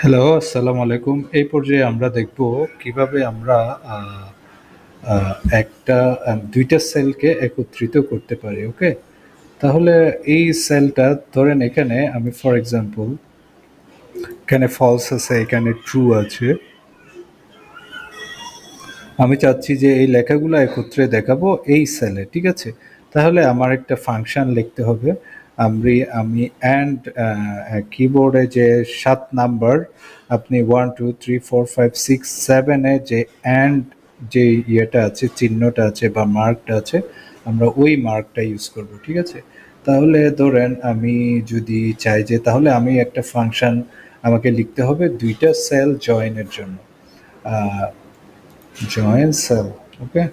Hello, আসসালামু আলাইকুম। এই পর্যায়ে আমরা দেখব কিভাবে আমরা আ আ একটা ২ টা সেলকে একত্রিত করতে পারি। ওকে? তাহলে এই সেলটা ধরেন এখানে আমি ফর এক্সাম্পল এখানে ফলস আছে, এখানে ট্রু আছে। আমি চাচ্ছি যে এই লেখাগুলো একত্রে দেখাবো এই সেলে, ঠিক আছে? তাহলে আমার একটা ফাংশন লিখতে হবে। আমি অ্যান্ড কিবোর্ডে যে ৭ নাম্বার আপনি ১, ২, ৩, ৪, ৫, ৬, ৭ এ যে অ্যান্ড যে ইয়েটা আছে, চিহ্নটা আছে বা মার্কটা আছে, আমরা ওই মার্কটা ইউজ করব, ঠিক আছে? তাহলে ধরেন আমি যদি চাই যে তাহলে আমি একটা ফাংশন আমাকে লিখতে হবে ২ টা সেল জয়েনের জন্য। আ জয়েন সেল, ওকে?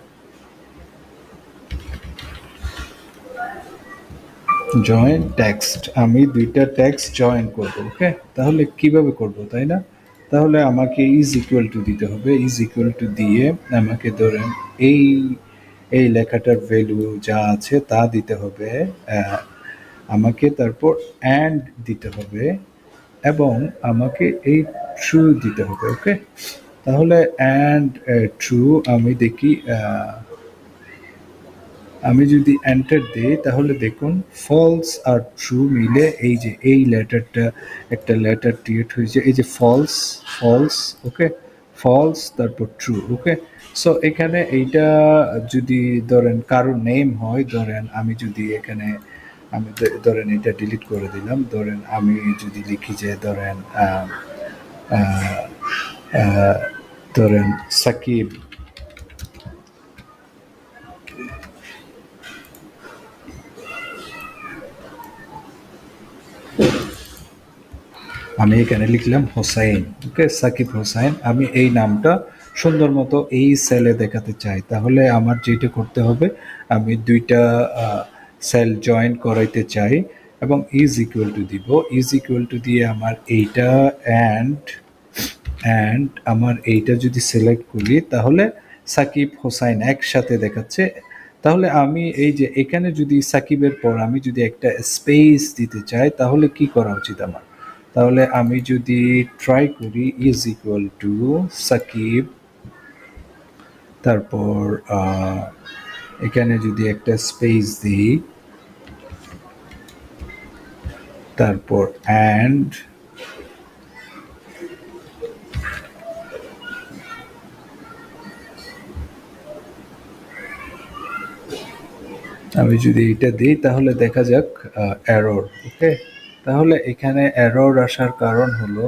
জয়েন টেক্সট, আমি ২ টা টেক্সট জয়েন করব, ওকে? তাহলে কিভাবে করব, তাই না? তাহলে আমাকে ইজ ইকুয়াল টু দিতে হবে। ইজ ইকুয়াল টু দিয়ে আমাকে ধরেন এই এই লেখাটার ভ্যালু যা আছে তা দিতে হবে। আমাকে তারপর অ্যান্ড দিতে হবে এবং আমাকে এই ট্রু দিতে হবে, ওকে? তাহলে অ্যান্ড ট্রু আমি দেখি আমি যদি এন্টার দেই তাহলে দেখুন ফলস আর ট্রু মিলে এই যে এই লেটারটা একটা লেটার ক্রিয়েট হয়েছে, এই যে ফলস, ফলস, ওকে? ফলস তারপর ট্রু, ওকে? সো এখানে এইটা যদি ধরেন কারো নেম হয়, ধরেন আমি যদি এখানে ধরেন এটা ডিলিট করে দিলাম, ধরেন আমি যদি লিখি যে ধরেন আহ, আহ, ধরেন সাকিব, আমি এখানে লিখলাম হোসাইন, ওকে? সাকিব হোসাইন, আমি এই নামটা সুন্দর মতো এই সেলে দেখাতে চাই। তাহলে আমার যেটা করতে হবে, আমি ২ টা সেল জয়েন করাইতে চাই এবং ইজ ইকুয়াল টু দিব। ইজ ইকুয়াল টু দিয়ে আমার এইটা অ্যান্ড আমার এইটা যদি সিলেক্ট করি তাহলে সাকিব হোসাইন একসাথে দেখাচ্ছে। তাহলে আমি এই যে এখানে যদি সাকিবের পর আমি যদি একটা স্পেস দিতে চাই তাহলে কি করা উচিত আমার? তাহলে আমি যদি ট্রাই করি ইজ ইকুয়াল টু সাকিব, তারপর এখানে যদি একটা স্পেস দিই, তারপর অ্যান্ড আমি যদি এটা দিই তাহলে দেখা যাক এরর, ওকে? তাহলে এখানে এরর আসার কারণ হলো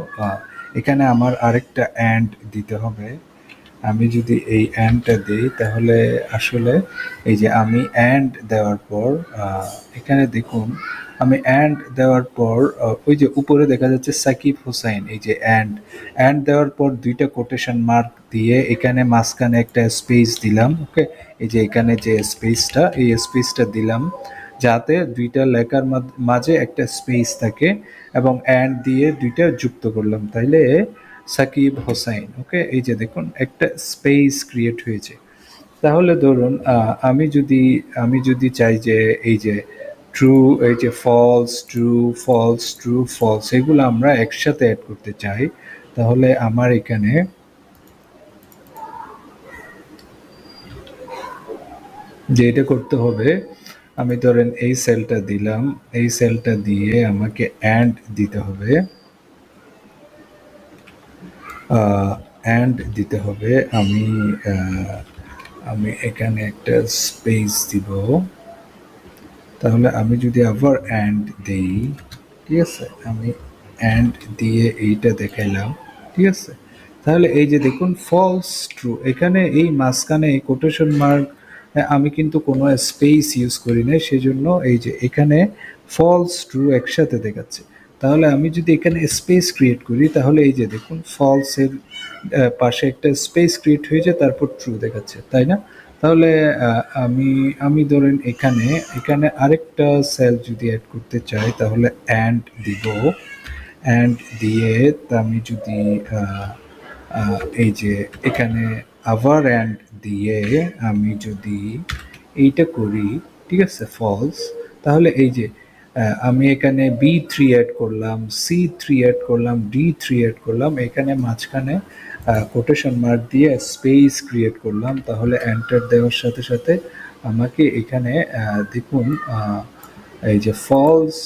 এখানে আমার আরেকটা অ্যান্ড দিতে হবে। আমি যদি এই অ্যান্ডটা দিই তাহলে আসলে এই যে আমি অ্যান্ড দেওয়ার পর এখানে দেখুন আমি অ্যান্ড দেওয়ার পর ওই যে উপরে দেখা যাচ্ছে সাকিব হোসাইন, এই যে অ্যান্ড দেওয়ার পর ২ টা কোটেশন মার্ক দিয়ে এখানে মাঝখানে একটা স্পেস দিলাম, ওকে? এই যে এখানে যে স্পেসটা, এই স্পেসটা দিলাম যাতে ২ টা লেখার মাঝে একটা স্পেস থাকে এবং অ্যান্ড দিয়ে ২ টা যুক্ত করলাম। তাইলে সাকিব হোসাইন, ওকে? এই যে দেখুন একটা স্পেস ক্রিয়েট হয়েছে। তাহলে ধরুন আমি যদি চাই যে এই যে ট্রু, এই যে false true, false true, false, এগুলো আমরা একসাথে অ্যাড করতে চাই। তাহলে আমার এখানে যে এটা করতে হবে, আমি ধরেন এই সেলটা দিলাম, এই সেলটা দিয়ে আমাকে অ্যান্ড দিতে হবে, অ্যান্ড দিতে হবে। আমি আমি এখানে একটা স্পেস দিব। তাহলে আমি যদি আবার অ্যান্ড দিই, ঠিক আছে? আমি অ্যান্ড দিয়ে এইটা দেখাইলাম, ঠিক আছে? তাহলে এই যে দেখুন ফলস ট্রু, এখানে এই মাঝখানে এই কোটেশন মার্ক আমি কিন্তু কোনো স্পেস ইউজ করি নাই, সেজন্য এই যে এখানে ফলস ট্রু একসাথে দেখাচ্ছে। তাহলে আমি যদি এখানে স্পেস ক্রিয়েট করি তাহলে এই যে দেখুন ফলসের পাশে একটা স্পেস ক্রিয়েট হয়েছে, তারপর ট্রু দেখাচ্ছে, তাই না? তাহলে আমি আমি ধরেন এখানে এখানে আরেকটা সেল যদি অ্যাড করতে চাই তাহলে অ্যান্ড দিব। অ্যান্ড দিয়ে আমি যদি এই যে এখানে আবার অ্যান্ড দিয়ে আমি যদি এইটা করি, ঠিক আছে? ফলস, তাহলে এই যে আমি এখানে B3 অ্যাড করলাম, C3 অ্যাড করলাম, D3 অ্যাড করলাম, এখানে মাঝখানে কোটেশন মার্ক দিয়ে স্পেস ক্রিয়েট করলাম। তাহলে এন্টার দেওয়ার সাথে সাথে আমাকে এখানে দেখুন এই যে ফলস,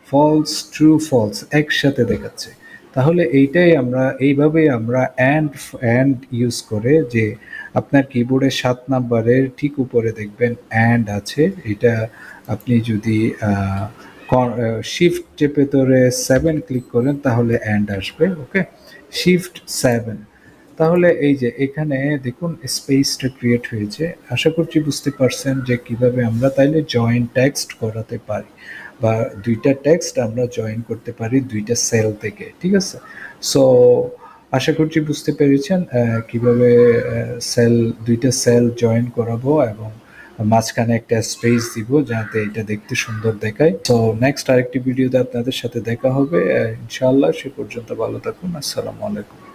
ফলস, ট্রু, ফলস একসাথে দেখাচ্ছে। তাহলে এইভাবেই আমরা অ্যান্ড ইউজ করে যে আপনার কিবোর্ডের 7 নাম্বারের ঠিক উপরে দেখবেন অ্যান্ড আছে। এটা আপনি যদি শিফট চেপে ধরে 7 ক্লিক করেন তাহলে অ্যান্ড আসবে। ওকে, শিফট 7। তাহলে এই যে এখানে দেখুন স্পেসটা ক্রিয়েট হয়েছে। আশা করছি বুঝতে পারছেন যে কিভাবে আমরা তাইলে জয়েন টেক্সট করাতে পারি বা দুইটা টেক্সট আমরা জয়েন করতে পারি দুইটা সেল থেকে। ঠিক আছে? সো আশা করছি বুঝতে পেরেছেন কিভাবে সেল, দুইটা সেল জয়েন করাবো এবং মাঝখানে একটা স্পেস দিব যাতে এটা দেখতে সুন্দর দেখায়। তো নেক্সট আরেকটি ভিডিওতে আপনাদের সাথে দেখা হবে ইনশাআল্লাহ। সে পর্যন্ত ভালো থাকুন। আসসালামু আলাইকুম।